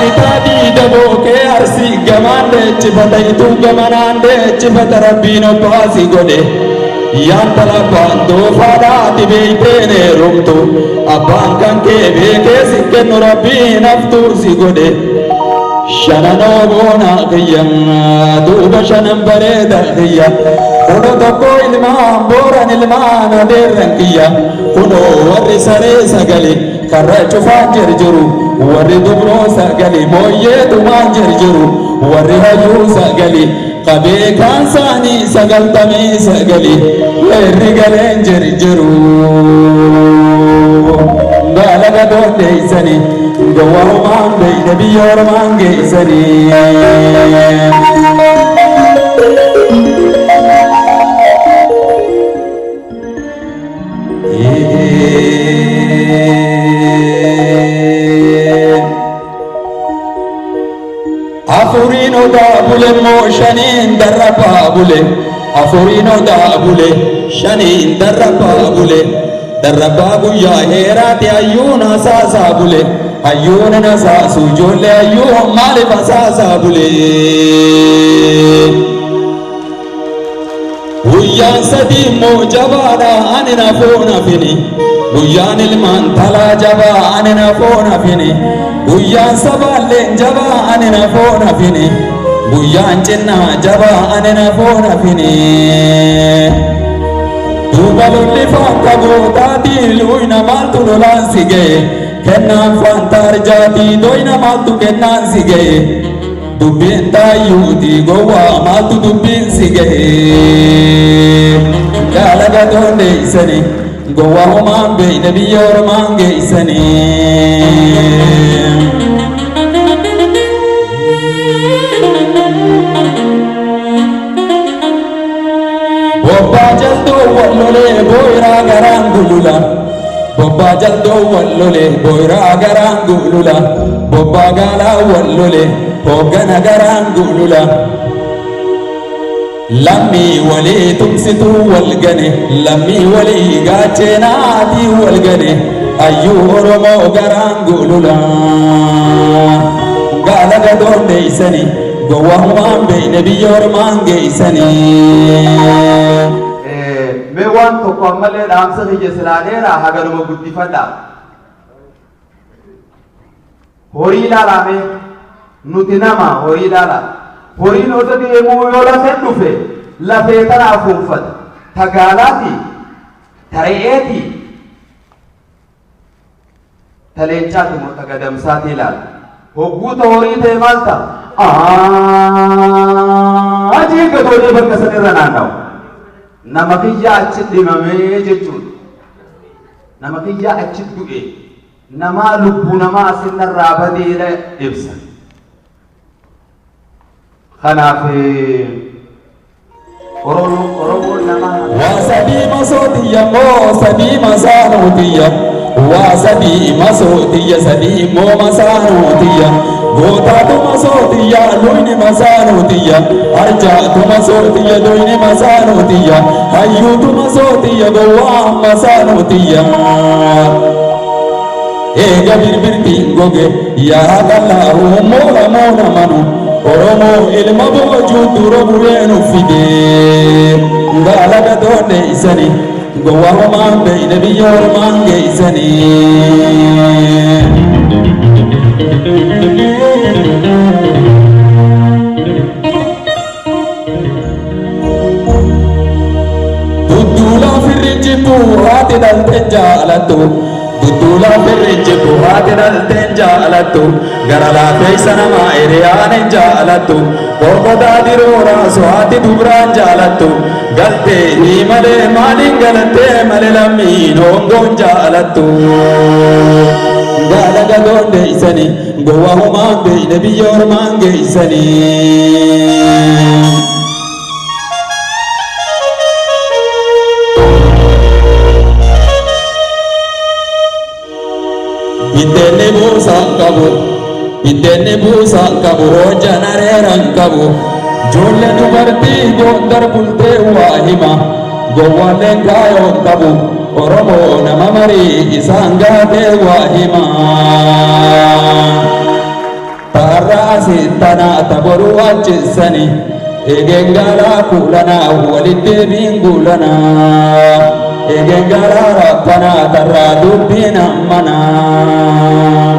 citadi dabo ke arsi gamande cipata itu gamanande cipata rabbino pasi gode yang telah bantu pada dibetene rumtu abang kan ke beke sikken rabbi naftur si gode shanano bona kiyam duba shanam bareda kiyam uno toko ilma boran ilma naderan kiyam uno warri sare sagali karra cufan jerjuru warri dubro sagali moye tuman jerjuru warri hayu sagali qabe kan sani sagal tami sagali warri galen jerjuru galaga donde isani gawahu mange nabiyor mange isani Afurino da bule mo shanin daraba bule Afurino da bule shanin daraba bule daraba buya herati ayuna sasa bule ayuna nasa sujole ayu male sasa bule Buyan sadi mo jabada anina fona fini Buyan ilman tala jaba anina fona fini Buyan sabale jaba anina fona fini Buyan cinna jaba anina fona fini Dubalulli fakkabu tati luina maltu nolan sige Kennan fantar jati doina maltu kennan sige Dubbin tayyuti gowa maltu dubbin sige Galaga donde isani gowa human be nabiyor mange isani Bobba jaldo wallole boyra garangulula Bobba jaldo wallole boyra garangulula Bobba gala wallole hoggana garangulula Lammi wali tumsitu walgane Lammi wali gachenaati walgane Ayyu oromo garangulula Galaga donde isani Gowahuman be nabiyor mange isani Me wan tokko ammallee dhaamsa kiyya silaadeera haganuma guddifadha horii ilaalame nuti nama horii ilaala horiin ota deemuu yoo lafeen dhufe lafee tanaa fuunfata tagaalaati tare'eeti taleenchaati moo tagadamsaati ilaala hogguuta horii ta'e maal ta'a ajii gatoonii bakka sanirra naanna'u nama kiyya achi dhimamee jechuudha nama kiyya achi du'e nama lubbuu nama asinarraa badeedha ibsa kanaaf oromoon nama wasabii masootiyya moo sadii masaanootiyya wasabii masootiyya sadii moo masaanootiyya gootaatu masootiyya luyni masaanootiyya arjaatu masootiyya luyni masaanootiyya hayyuutu masootiyya gowwaa masaanootiyya eega birbirtiin goge yaa qal'aahu moora moona manu oromoo ilma boojuu dura bureenu fidee ngaalaga doonde isani gowwaa homaan beeyne biyya ormaan geeysanii dudduulaa firri jibbuu haati dhalteen jaalattu dudduulaa firri jibbuu haati dhalteen jaalattu gara laafeeysa namaa hiriyaanen jaalattu boqotaa dirooraa sohaati dubraan jaalattu galtee ni malee maaliin galattee malee lammiin hongoon jaalattu gaalaga doonde isanii gowwaa homaan beeyne biyya ormaan geeysanii Biddeenni buusaan qabu biddeenni buusaan qabu hojjaan areeraan qabu ijoollee dubartii goondar bultee waa hima gowwaalleen kaayoon qabu oromoo nama marii isaan gaatee waa hima tarraasi tanaa taboruu achisani eegengaalaa kuulanaa walitti guulanaa eegengaalaa rabbanaa tarraa dubbiin ammanaa.